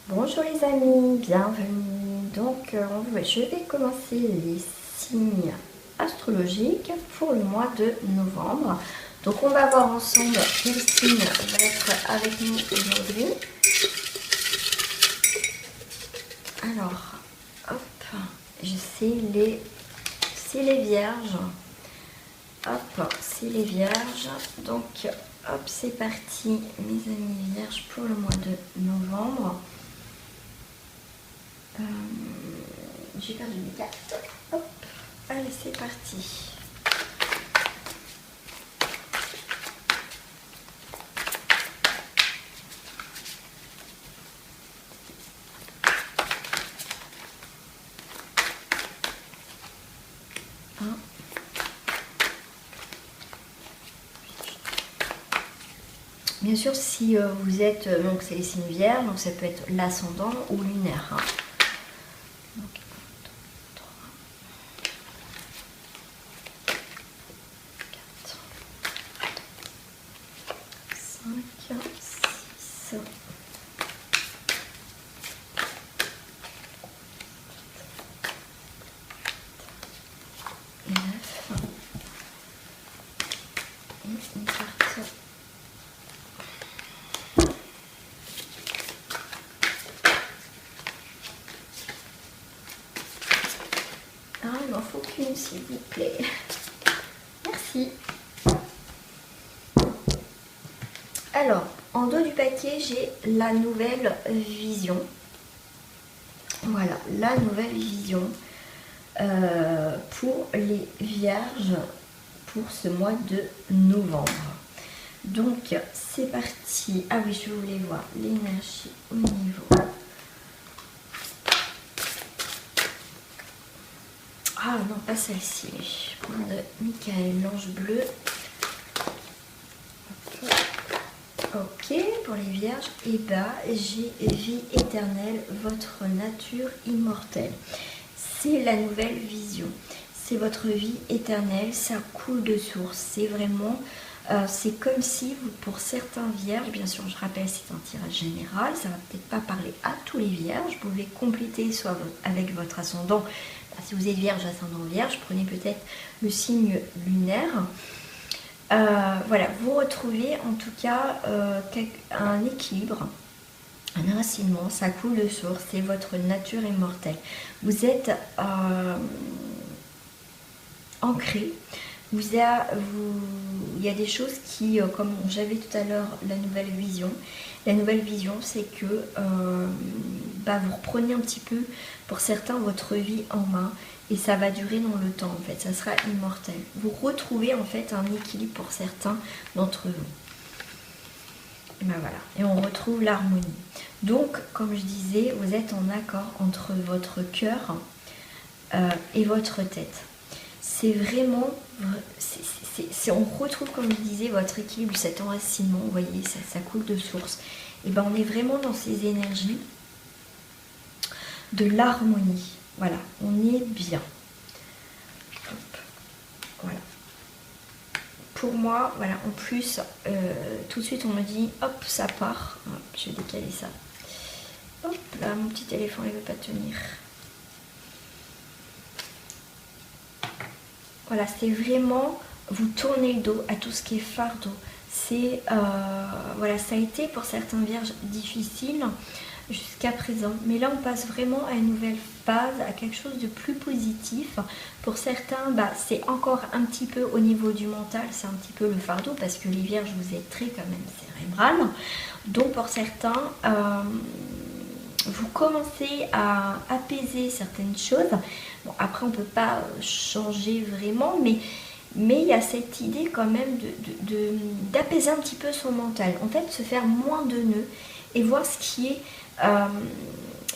Bonjour les amis, bienvenue. Donc je vais commencer les signes astrologiques pour le mois de novembre. Donc on va voir ensemble quel signe va être avec nous aujourd'hui. Alors, hop, c'est les vierges. Hop, c'est les vierges. Donc, hop, c'est parti mes amis vierges pour le mois de novembre. J'ai perdu mes cartes. Hop, allez, c'est parti. Bien sûr, si vous êtes, donc c'est les signes vierges, donc ça peut être l'ascendant ou lunaire. Hein. Donc, 1, 2, 3, 4, 5, 6, 9, et une carte. Ah, il m'en faut qu'une, s'il vous plaît. Merci. Alors, en dos du paquet, j'ai la nouvelle vision. Voilà, la nouvelle vision pour les vierges pour ce mois de novembre. Donc, c'est parti. Ah oui, je voulais voir l'énergie au niveau. Ah non, pas celle-ci. Je prends de Michael, l'ange bleu. Ok, pour les vierges, et bah j'ai vie éternelle, votre nature immortelle. C'est la nouvelle vision. C'est votre vie éternelle, ça coule de source. C'est vraiment, c'est comme si, vous, pour certains vierges, bien sûr je rappelle c'est un tirage général, ça va peut-être pas parler à tous les vierges, vous pouvez compléter soit avec votre ascendant. Si vous êtes vierge, ascendant vierge, prenez peut-être le signe lunaire. Voilà, vous retrouvez en tout cas un équilibre, un enracinement, ça coule de source, c'est votre nature immortelle. Vous êtes ancré, il y a des choses qui, comme j'avais tout à l'heure la nouvelle vision c'est que vous reprenez un petit peu, pour certains, votre vie en main, et ça va durer dans le temps en fait, ça sera immortel. Vous retrouvez en fait un équilibre pour certains d'entre vous. Et ben voilà, et on retrouve l'harmonie. Donc, comme je disais, vous êtes en accord entre votre cœur et votre tête. C'est vraiment, on retrouve, comme je disais, votre équilibre, cet enracinement, vous voyez, ça coule de source. Et ben on est vraiment dans ces énergies de l'harmonie. Voilà, on est bien. Hop, voilà. Pour moi, voilà, en plus, tout de suite on me dit, hop, ça part. Hop, je vais décaler ça. Hop, là, mon petit téléphone, il ne veut pas tenir. Voilà, c'est vraiment, vous tournez le dos à tout ce qui est fardeau. C'est, voilà, ça a été pour certains vierges difficile jusqu'à présent, mais là on passe vraiment à une nouvelle phase, à quelque chose de plus positif. Pour certains, c'est encore un petit peu au niveau du mental, c'est un petit peu le fardeau, parce que les vierges, vous êtes très quand même cérébrales. Donc pour certains, vous commencez à apaiser certaines choses. Bon, après on ne peut pas changer vraiment, mais il y a cette idée quand même d'apaiser un petit peu son mental, en fait se faire moins de nœuds et voir ce qui est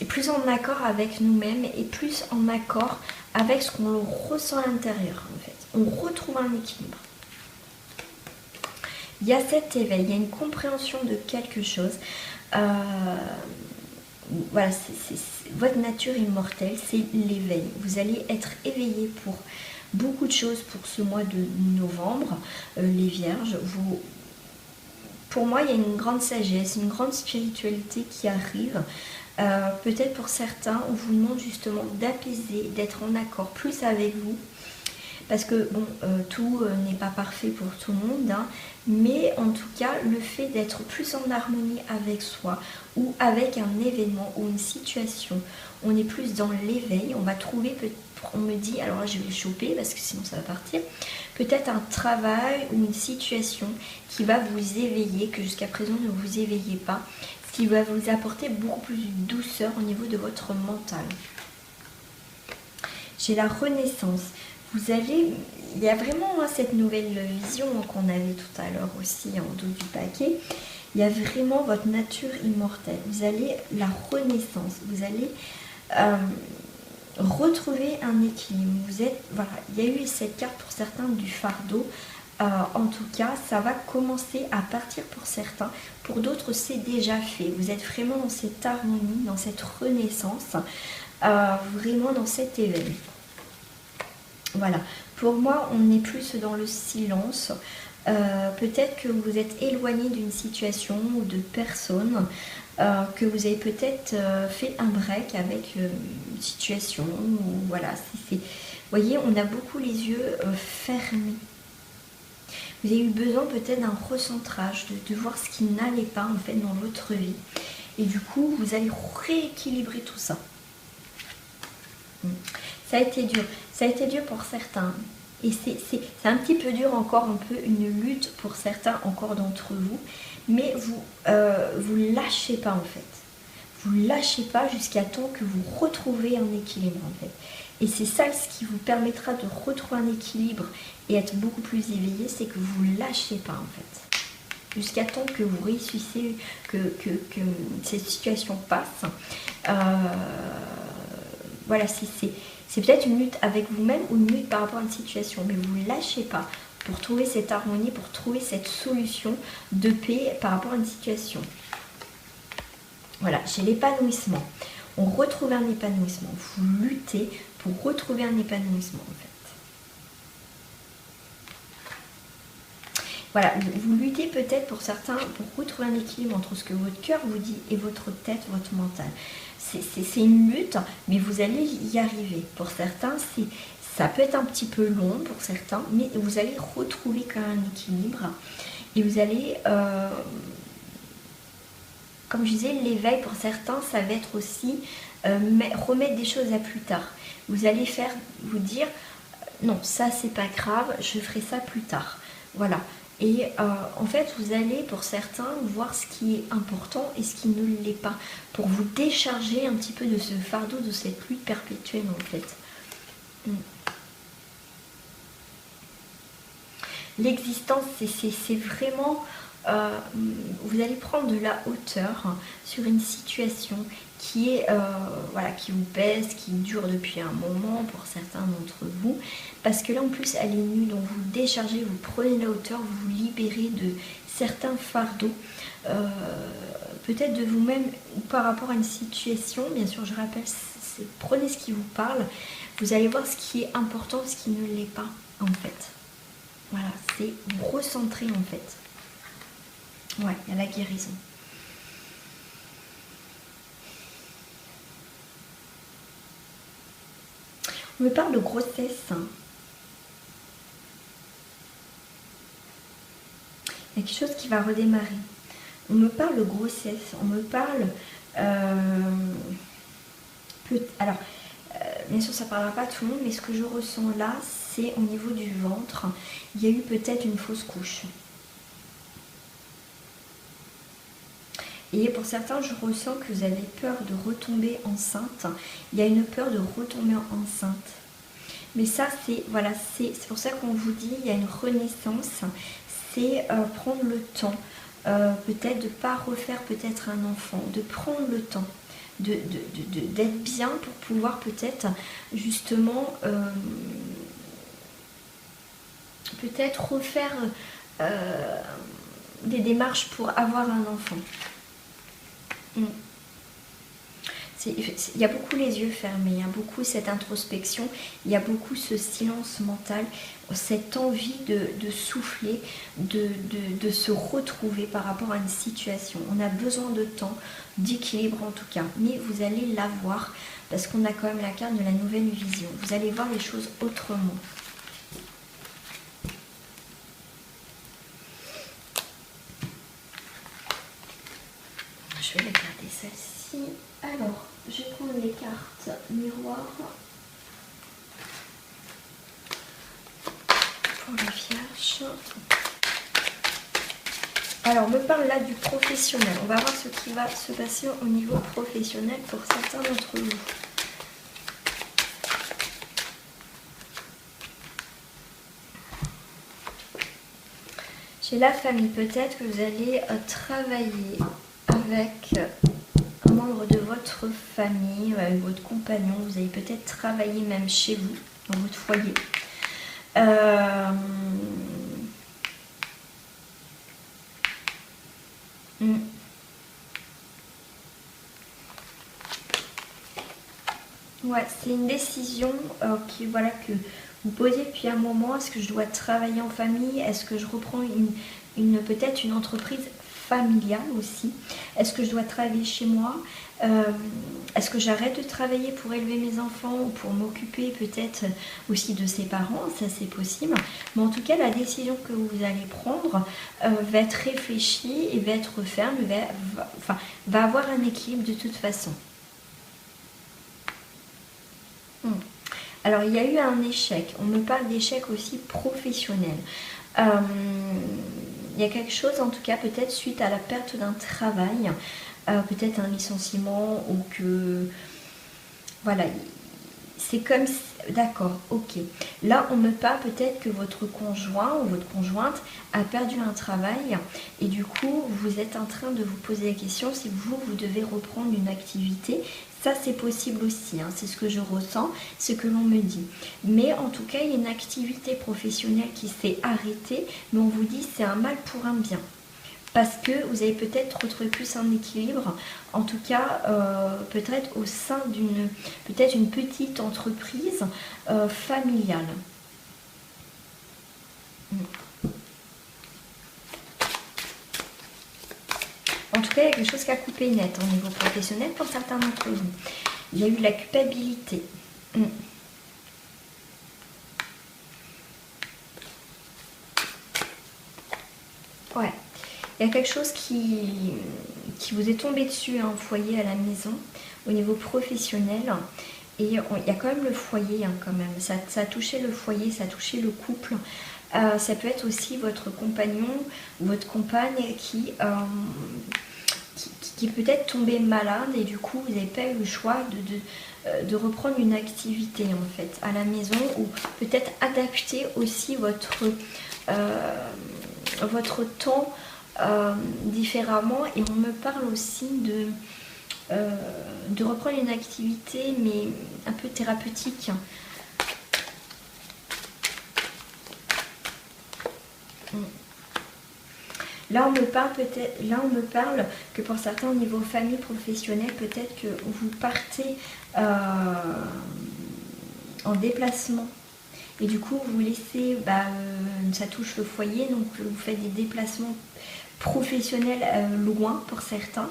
plus en accord avec nous-mêmes et plus en accord avec ce qu'on ressent à l'intérieur en fait. On retrouve un équilibre. Il y a cet éveil, il y a une compréhension de quelque chose. Voilà, votre nature immortelle, c'est l'éveil. Vous allez être éveillé pour beaucoup de choses pour ce mois de novembre. Les vierges, pour moi, il y a une grande sagesse, une grande spiritualité qui arrive. Peut-être pour certains, on vous demande justement d'apaiser, d'être en accord plus avec vous. Parce que bon, tout n'est pas parfait pour tout le monde, hein, mais en tout cas, le fait d'être plus en harmonie avec soi ou avec un événement ou une situation, on est plus dans l'éveil, on va trouver, on me dit, alors là je vais le choper parce que sinon ça va partir, peut-être un travail ou une situation qui va vous éveiller, que jusqu'à présent ne vous éveillez pas, ce qui va vous apporter beaucoup plus de douceur au niveau de votre mental. J'ai la renaissance. Vous allez, il y a vraiment cette nouvelle vision qu'on avait tout à l'heure aussi en dos du paquet. Il y a vraiment votre nature immortelle. Vous allez la renaissance. Vous allez retrouver un équilibre. Vous êtes, voilà, il y a eu cette carte pour certains du fardeau. En tout cas, ça va commencer à partir pour certains. Pour d'autres, c'est déjà fait. Vous êtes vraiment dans cette harmonie, dans cette renaissance, vraiment dans cet éveil. Voilà, pour moi, on est plus dans le silence. Peut-être que vous êtes éloigné d'une situation ou de personne, que vous avez peut-être fait un break avec une situation. Ou voilà, vous voyez, on a beaucoup les yeux fermés. Vous avez eu besoin peut-être d'un recentrage, de voir ce qui n'allait pas en fait dans votre vie. Et du coup, vous allez rééquilibrer tout ça. Ça a été dur. Ça a été dur pour certains. Et c'est un petit peu dur encore, un peu une lutte pour certains encore d'entre vous. Mais vous lâchez pas en fait. Vous lâchez pas jusqu'à temps que vous retrouvez un équilibre en fait. Et c'est ça ce qui vous permettra de retrouver un équilibre et être beaucoup plus éveillé, c'est que vous lâchez pas en fait. Jusqu'à temps que vous réussissez, que cette situation passe. Voilà, c'est peut-être une lutte avec vous-même ou une lutte par rapport à une situation, mais vous ne lâchez pas pour trouver cette harmonie, pour trouver cette solution de paix par rapport à une situation. Voilà, j'ai l'épanouissement. On retrouve un épanouissement. Vous luttez pour retrouver un épanouissement en fait. Voilà, vous luttez peut-être pour certains pour retrouver un équilibre entre ce que votre cœur vous dit et votre tête, votre mental. C'est une lutte, mais vous allez y arriver. Pour certains, ça peut être un petit peu long pour certains, mais vous allez retrouver quand même un équilibre. Et vous allez, comme je disais, l'éveil pour certains, ça va être aussi remettre des choses à plus tard. Vous allez vous dire, non, ça c'est pas grave, je ferai ça plus tard. Voilà. Et en fait, vous allez, pour certains, voir ce qui est important et ce qui ne l'est pas, pour vous décharger un petit peu de ce fardeau, de cette lutte perpétuelle, en fait. L'existence, c'est vraiment... vous allez prendre de la hauteur sur une situation qui est voilà, qui vous pèse, qui dure depuis un moment pour certains d'entre vous, parce que là en plus elle est nue, donc vous déchargez, vous prenez la hauteur, vous vous libérez de certains fardeaux, peut-être de vous-même ou par rapport à une situation. Bien sûr, je rappelle, prenez ce qui vous parle, vous allez voir ce qui est important, ce qui ne l'est pas en fait. Voilà, c'est vous recentrer en fait. Ouais, il y a la guérison. On me parle de grossesse. Il y a quelque chose qui va redémarrer. On me parle de grossesse. On me parle... alors, bien sûr, ça ne parlera pas à tout le monde, mais ce que je ressens là, c'est au niveau du ventre. Il y a eu peut-être une fausse couche. Et pour certains, je ressens que vous avez peur de retomber enceinte. Il y a une peur de retomber enceinte. Mais ça, c'est voilà, c'est pour ça qu'on vous dit, il y a une renaissance. C'est prendre le temps, peut-être de ne pas refaire peut-être un enfant, de prendre le temps, d'être bien pour pouvoir peut-être justement peut-être refaire des démarches pour avoir un enfant. il y a beaucoup les yeux fermés, il y a beaucoup cette introspection, il y a beaucoup ce silence mental, cette envie de souffler, de se retrouver par rapport à une situation. On a besoin de temps, d'équilibre en tout cas, mais vous allez l'avoir parce qu'on a quand même la carte de la nouvelle vision. Vous allez voir les choses autrement. Je vais regarder celle-ci. Alors, je vais prendre les cartes miroirs pour les vierges. Alors, on me parle là du professionnel. On va voir ce qui va se passer au niveau professionnel pour certains d'entre vous. Chez la famille, peut-être que vous allez travailler avec un membre de votre famille, avec votre compagnon. Vous allez peut-être travailler même chez vous, dans votre foyer. Ouais, c'est une décision voilà, que vous posez depuis un moment. Est-ce que je dois travailler en famille? Est-ce que je reprends peut-être une entreprise familiale aussi? Est-ce que je dois travailler chez moi? Est-ce que j'arrête de travailler pour élever mes enfants ou pour m'occuper peut-être aussi de ses parents? Ça, c'est possible. Mais en tout cas, la décision que vous allez prendre va être réfléchie et va être ferme, va avoir un équilibre de toute façon. Alors, il y a eu un échec. On me parle d'échec aussi professionnel. Il y a quelque chose, en tout cas, peut-être suite à la perte d'un travail, peut-être un licenciement ou que... Voilà, c'est comme... D'accord, ok. Là, on me parle peut-être que votre conjoint ou votre conjointe a perdu un travail et du coup, vous êtes en train de vous poser la question si vous devez reprendre une activité. Ça, c'est possible aussi, hein. C'est ce que je ressens, ce que l'on me dit. Mais en tout cas, il y a une activité professionnelle qui s'est arrêtée, mais on vous dit c'est un mal pour un bien. Parce que vous avez peut-être retrouvé plus un équilibre, en tout cas peut-être au sein d'une une petite entreprise familiale. En tout cas, il y a quelque chose qui a coupé net au niveau professionnel pour certains d'entre vous. Il y a eu de la culpabilité. Ouais. Il y a quelque chose qui vous est tombé dessus au foyer, à la maison, au niveau professionnel. Et il y a quand même le foyer, hein, quand même. Ça a touché le foyer, ça a touché le couple. Ça peut être aussi votre compagnon ou votre compagne qui peut être tombé malade et du coup, vous n'avez pas eu le choix de reprendre une activité, en fait, à la maison ou peut-être adapter aussi votre temps différemment. Et on me parle aussi de reprendre une activité mais un peu thérapeutique. Là on me parle que pour certains au niveau famille professionnelle, peut-être que vous partez en déplacement. Et du coup, vous laissez, ça touche le foyer, donc vous faites des déplacements professionnels loin pour certains.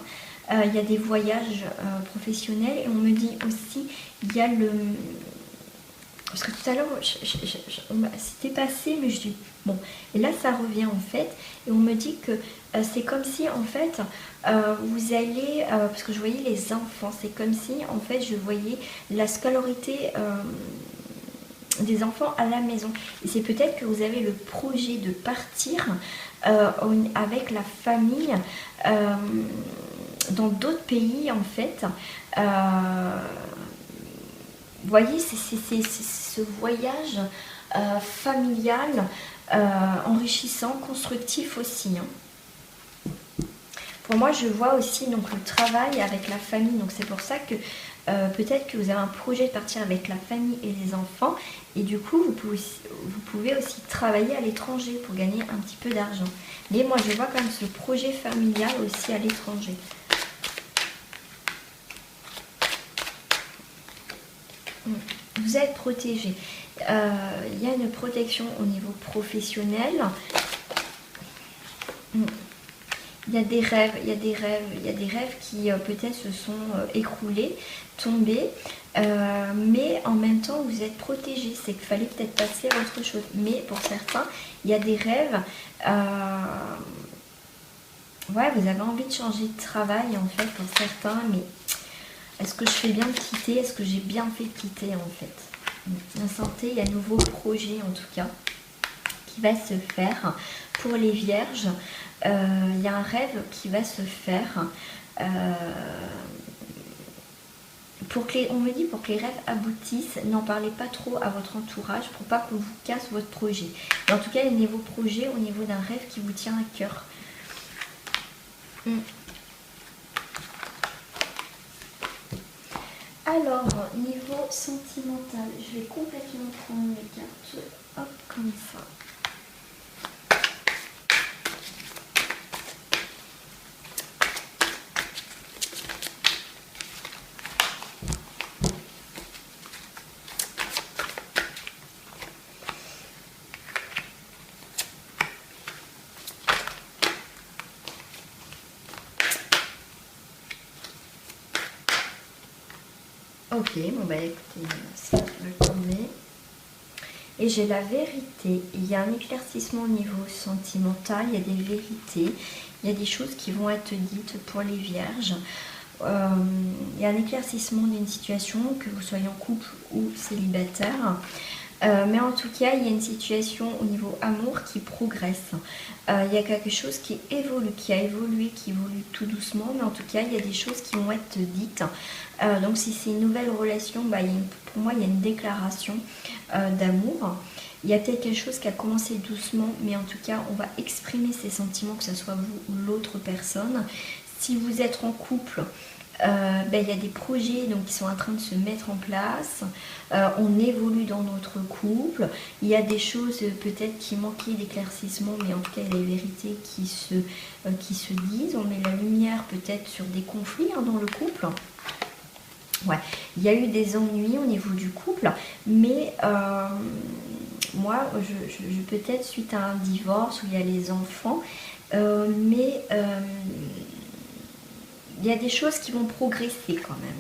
Il y a des voyages professionnels et on me dit aussi, il y a le... Parce que tout à l'heure, c'était passé, mais je dis, bon, et là ça revient en fait, et on me dit que c'est comme si en fait, vous allez, parce que je voyais les enfants, c'est comme si en fait je voyais la scolarité des enfants à la maison. Et c'est peut-être que vous avez le projet de partir avec la famille dans d'autres pays en fait. Vous voyez, c'est ce voyage familial, enrichissant, constructif aussi. Hein. Pour moi, je vois aussi donc, le travail avec la famille. Donc c'est pour ça que peut-être que vous avez un projet de partir avec la famille et les enfants. Et du coup, vous pouvez aussi travailler à l'étranger pour gagner un petit peu d'argent. Mais moi, je vois quand même ce projet familial aussi à l'étranger. vous êtes protégé. Il y a une protection au niveau professionnel. Il y a des rêves, il y a des rêves qui peut-être se sont écroulés, tombés, mais en même temps vous êtes protégé. C'est qu'il fallait peut-être passer à autre chose. Mais pour certains, il y a des rêves. Ouais, vous avez envie de changer de travail en fait pour certains, mais est-ce que je fais bien de quitter? Est-ce que j'ai bien fait de quitter en fait? La santé, il y a un nouveau projet en tout cas qui va se faire pour les vierges. Il y a un rêve qui va se faire on me dit pour que les rêves aboutissent, n'en parlez pas trop à votre entourage pour pas qu'on vous casse votre projet. Mais en tout cas, il y a un nouveau projet au niveau d'un rêve qui vous tient à cœur. Alors, niveau sentimental, je vais complètement prendre mes cartes, hop, comme ça. Ok, bon bah écoutez, ça va tourner. Et j'ai la vérité. Il y a un éclaircissement au niveau sentimental, il y a des vérités, il y a des choses qui vont être dites pour les vierges. Il y a un éclaircissement d'une situation, que vous soyez en couple ou célibataire. Mais en tout cas, il y a une situation au niveau amour qui progresse. Il y a quelque chose qui évolue, qui évolue tout doucement. Mais en tout cas, il y a des choses qui vont être dites. Donc si c'est une nouvelle relation, bah, pour moi, il y a une déclaration d'amour. Il y a peut-être quelque chose qui a commencé doucement, mais en tout cas, on va exprimer ses sentiments, que ce soit vous ou l'autre personne. Si vous êtes en couple, il y a des projets donc, qui sont en train de se mettre en place. On évolue dans notre couple. Il y a des choses peut-être qui manquaient d'éclaircissement, mais en tout cas, il y a des vérités qui se disent. On met la lumière peut-être sur des conflits dans le couple. Ouais, il y a eu des ennuis au niveau du couple, mais moi, je peut-être suite à un divorce où il y a les enfants, mais il y a des choses qui vont progresser quand même.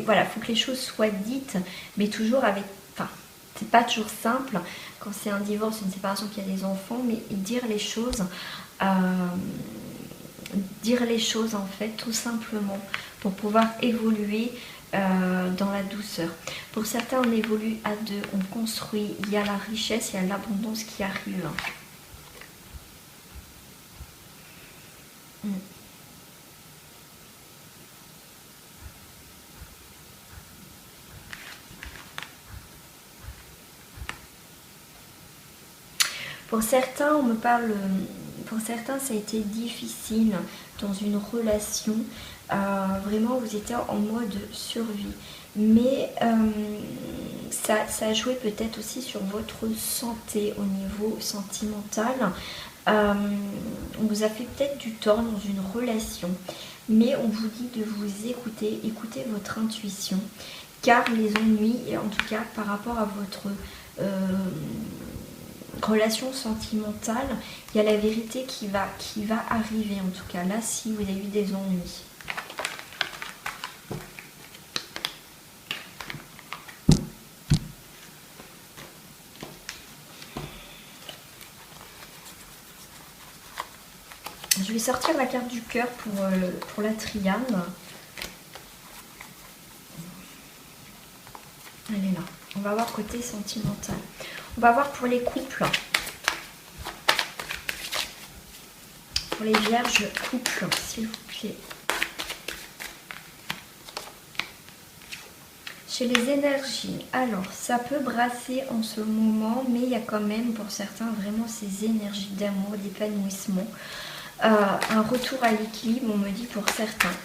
Voilà, il faut que les choses soient dites, mais toujours avec... Enfin, c'est pas toujours simple quand c'est un divorce, une séparation, qu'il y a des enfants, mais dire les choses... dire les choses en fait tout simplement pour pouvoir évoluer dans la douceur. Pour certains, on évolue à deux, on construit, il y a la richesse, il y a l'abondance qui arrive. Pour certains, on me parle... Pour certains, ça a été difficile dans une relation. Vraiment, vous étiez en mode survie. Mais ça a joué peut-être aussi sur votre santé au niveau sentimental. On vous a fait peut-être du tort dans une relation. Mais on vous dit de vous écouter, écoutez votre intuition. Car les ennuis, et en tout cas par rapport à votre... relation sentimentale, il y a la vérité qui va arriver en tout cas là si vous avez eu des ennuis. Je vais sortir la carte du cœur pour la triade. Elle est là. On va voir côté sentimental. On va voir pour les couples. Pour les vierges couples, s'il vous plaît. Chez les énergies, alors ça peut brasser en ce moment, mais il y a quand même pour certains vraiment ces énergies d'amour, d'épanouissement. Un retour à l'équilibre, on me dit pour certains.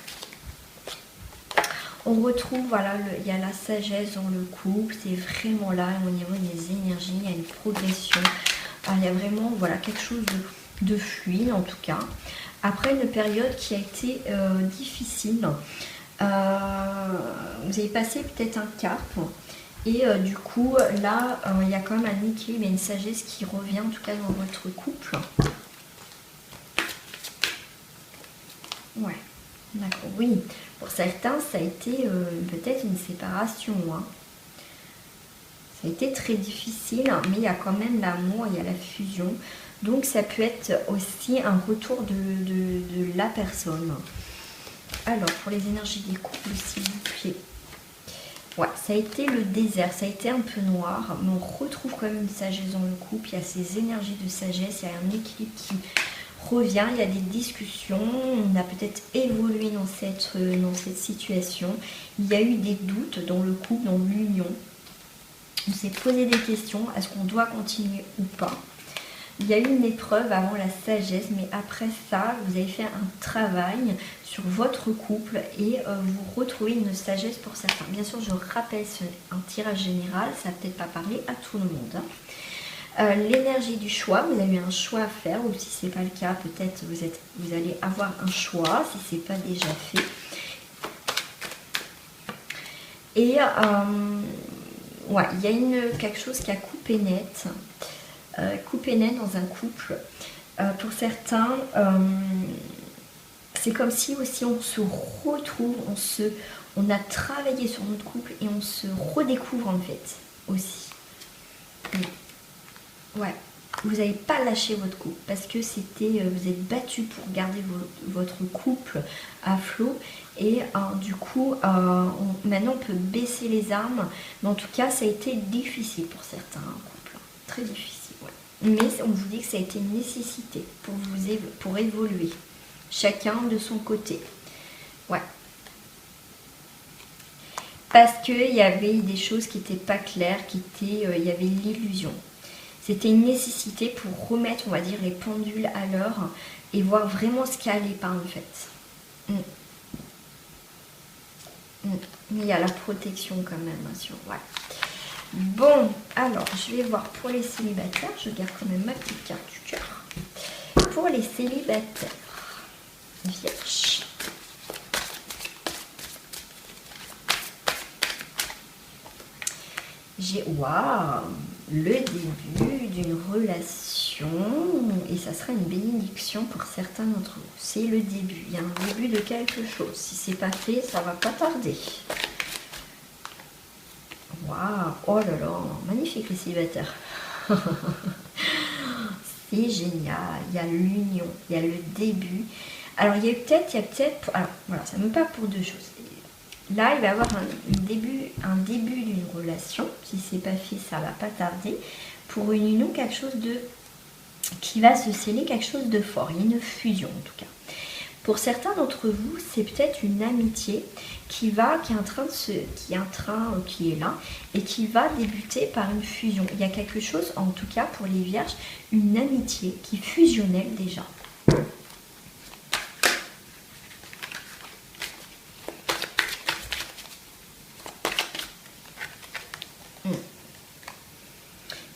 On retrouve, voilà, il y a la sagesse dans le couple, c'est vraiment là, au niveau des énergies, il y a une progression. Il y a vraiment, voilà, quelque chose de fluide en tout cas. Après une période qui a été difficile, Vous avez passé peut-être un cap. Et du coup, là, il y a quand même un équilibre et une sagesse qui revient, en tout cas dans votre couple. Ouais, d'accord, oui. Pour certains, ça a été peut-être une séparation. Hein. Ça a été très difficile, mais il y a quand même l'amour, il y a la fusion. Donc ça peut être aussi un retour de la personne. Alors, pour les énergies des couples, s'il vous plaît. Ouais, ça a été le désert, ça a été un peu noir, mais on retrouve quand même une sagesse dans le couple. Il y a ces énergies de sagesse, il y a un équilibre qui revient, il y a des discussions, on a peut-être évolué dans cette situation. Il y a eu des doutes dans le couple, dans l'union. On s'est posé des questions, est-ce qu'on doit continuer ou pas? Il y a eu une épreuve avant la sagesse, mais après ça, vous avez fait un travail sur votre couple et vous retrouvez une sagesse pour certains. Bien sûr, je rappelle, c'est un tirage général, ça va peut-être pas parler à tout le monde. Hein. L'énergie du choix, vous avez un choix à faire, ou si ce n'est pas le cas, peut-être vous allez avoir un choix, si ce n'est pas déjà fait. Et ouais, il y a quelque chose qui a coupé net. Coupé net dans un couple. Pour certains, c'est comme si aussi on se retrouve, on a travaillé sur notre couple et on se redécouvre en fait aussi. Ouais, vous n'avez pas lâché votre couple parce que vous êtes battu pour garder votre couple à flot et du coup, maintenant on peut baisser les armes, mais en tout cas ça a été difficile pour certains couples, très difficile. Mais on vous dit que ça a été une nécessité pour évoluer. Chacun de son côté. Ouais. Parce qu'il y avait des choses qui n'étaient pas claires, il y avait l'illusion. C'était une nécessité pour remettre, on va dire, les pendules à l'heure et voir vraiment ce qui allait pas en fait. Mais il y a la protection quand même, hein, sur... Ouais. Bon, alors, je vais voir pour les célibataires. Je garde quand même ma petite carte du cœur. Pour les célibataires, vierge. J'ai, waouh, le début d'une relation. Et ça sera une bénédiction pour certains d'entre vous. C'est le début. Il y a un début de quelque chose. Si c'est pas fait, ça va pas tarder. Waouh, oh là là, magnifique les célibataires. C'est génial, il y a l'union, il y a le début. Alors il y a peut-être, alors voilà, ça me parle pour deux choses. Là, il va y avoir un début d'une relation. Si c'est pas fait, ça va pas tarder. Pour une union, quelque chose qui va se sceller, quelque chose de fort. Il y a une fusion en tout cas. Pour certains d'entre vous, c'est peut-être une amitié qui est là et qui va débuter par une fusion. Il y a quelque chose, en tout cas pour les vierges, une amitié qui fusionnelle déjà.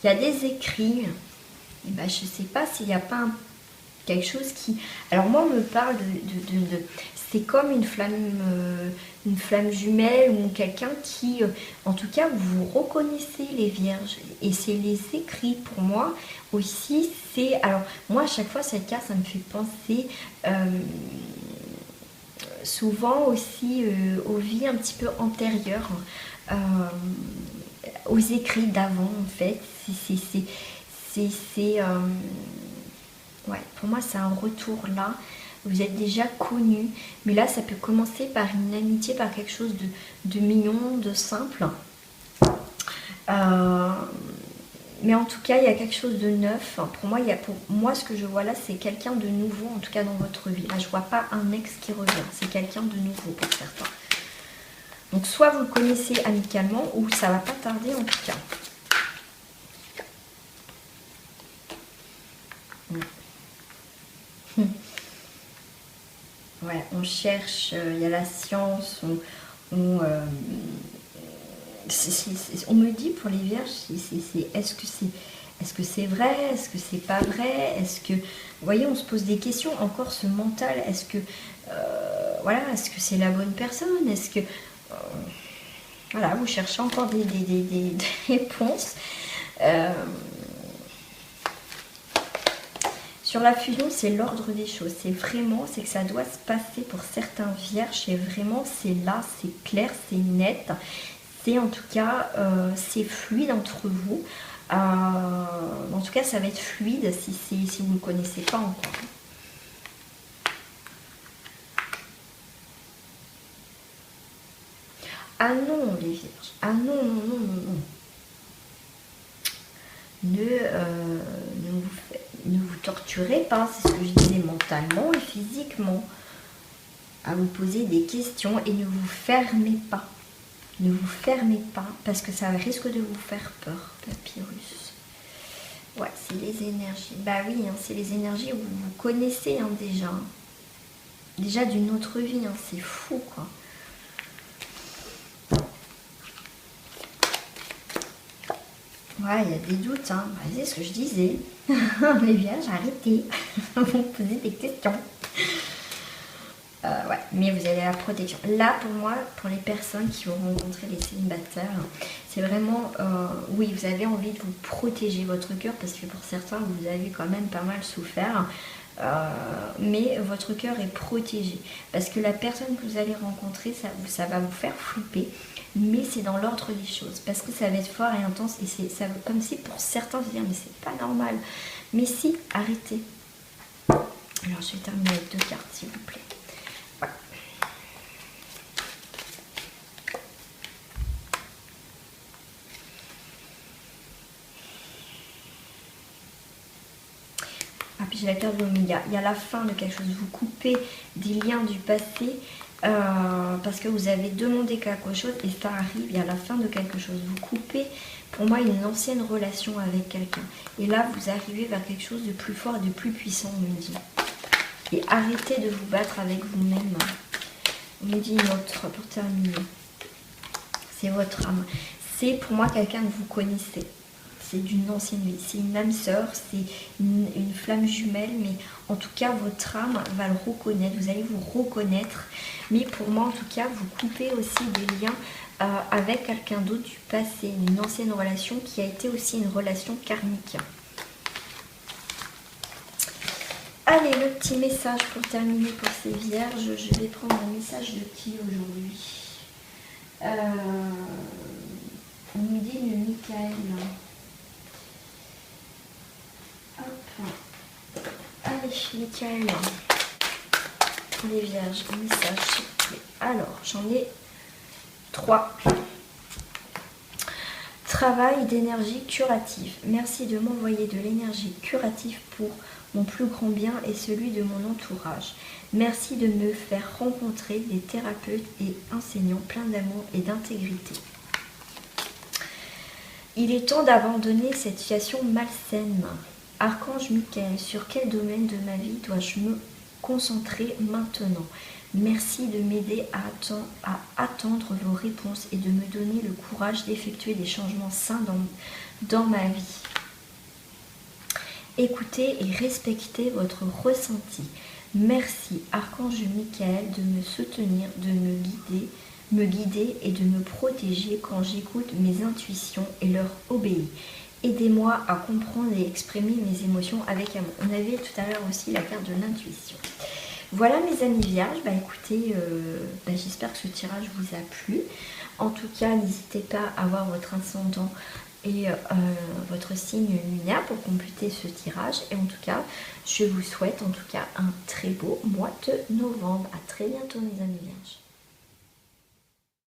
Il y a des écrits. Et ben, je ne sais pas s'il n'y a pas quelque chose qui... Alors moi, on me parle c'est comme une flamme jumelle ou quelqu'un qui... en tout cas, vous reconnaissez les vierges. Et c'est les écrits pour moi aussi. Alors, moi, à chaque fois, cette carte, ça me fait penser... souvent aussi aux vies un petit peu antérieures. Aux écrits d'avant, en fait. Ouais, pour moi, c'est un retour là. Vous êtes déjà connus. Mais là, ça peut commencer par une amitié, par quelque chose de mignon, de simple. Mais en tout cas, il y a quelque chose de neuf. Pour moi, ce que je vois là, c'est quelqu'un de nouveau, en tout cas dans votre vie. Là, je vois pas un ex qui revient. C'est quelqu'un de nouveau pour certains. Donc, soit vous le connaissez amicalement, ou ça va pas tarder en tout cas. Ouais, on cherche, il y a la science, on me dit pour les vierges, est-ce que c'est vrai, est-ce que c'est pas vrai, est-ce que, vous voyez, on se pose des questions, encore ce mental, est-ce que, voilà, est-ce que c'est la bonne personne? Est-ce que... voilà, vous cherchez encore des réponses. Sur la fusion, c'est l'ordre des choses. C'est vraiment, c'est que ça doit se passer pour certains vierges. Et vraiment, c'est là, c'est clair, c'est net. C'est en tout cas, c'est fluide entre vous. En tout cas, ça va être fluide si vous ne le connaissez pas encore. Ah non, les vierges. Ah non, non, non, non, non. Ne vous torturez pas, c'est ce que je disais, mentalement et physiquement. À vous poser des questions et ne vous fermez pas. Ne vous fermez pas parce que ça risque de vous faire peur, Papyrus. Ouais, c'est les énergies. Bah oui, hein, c'est les énergies où vous connaissez hein, déjà. Déjà d'une autre vie, hein, c'est fou quoi. Ouais, il y a des doutes, hein. Bah, c'est ce que je disais. Les vierges, arrêtez. Vous posez des questions. Ouais, mais vous avez la protection. Là, pour moi, pour les personnes qui vont rencontrer les célibataires, c'est vraiment, oui, vous avez envie de vous protéger votre cœur parce que pour certains, vous avez quand même pas mal souffert. Mais votre cœur est protégé parce que la personne que vous allez rencontrer, ça va vous faire flipper. Mais c'est dans l'ordre des choses parce que ça va être fort et intense et c'est comme si pour certains se dire mais c'est pas normal. Mais si, arrêtez. Alors je vais terminer avec 2 cartes s'il vous plaît. Voilà. Ah puis j'ai la carte de l'Oméga. Il y a la fin de quelque chose. Vous coupez des liens du passé. Parce que vous avez demandé quelque chose et ça arrive, il y a la fin de quelque chose. Vous coupez, pour moi, une ancienne relation avec quelqu'un. Et là, vous arrivez vers quelque chose de plus fort et de plus puissant, on me dit. Et arrêtez de vous battre avec vous-même. On me dit une autre pour terminer. C'est votre âme. C'est pour moi quelqu'un que vous connaissez. C'est d'une ancienne vie, c'est une âme sœur, c'est une flamme jumelle, mais en tout cas votre âme va le reconnaître, vous allez vous reconnaître, mais pour moi en tout cas vous coupez aussi des liens avec quelqu'un d'autre du passé, une ancienne relation qui a été aussi une relation karmique. Allez, le petit message pour terminer pour ces vierges, je vais prendre un message de qui aujourd'hui? On me dit le Michael. Hop. Allez, Michael. Pour les vierges, un message s'il vous plaît. Alors, j'en ai 3. Travail d'énergie curative. Merci de m'envoyer de l'énergie curative pour mon plus grand bien et celui de mon entourage. Merci de me faire rencontrer des thérapeutes et enseignants pleins d'amour et d'intégrité. Il est temps d'abandonner cette situation malsaine. Archange Michael, sur quel domaine de ma vie dois-je me concentrer maintenant? Merci de m'aider à attendre vos réponses et de me donner le courage d'effectuer des changements sains dans ma vie. Écoutez et respectez votre ressenti. Merci, Archange Michael, de me soutenir, de me guider et de me protéger quand j'écoute mes intuitions et leur obéis. Aidez-moi à comprendre et exprimer mes émotions avec amour. On avait tout à l'heure aussi la carte de l'intuition. Voilà mes amis vierges, écoutez, j'espère que ce tirage vous a plu. En tout cas, n'hésitez pas à voir votre ascendant et votre signe lunaire pour compléter ce tirage. Et en tout cas, je vous souhaite en tout cas un très beau mois de novembre. À très bientôt mes amis vierges.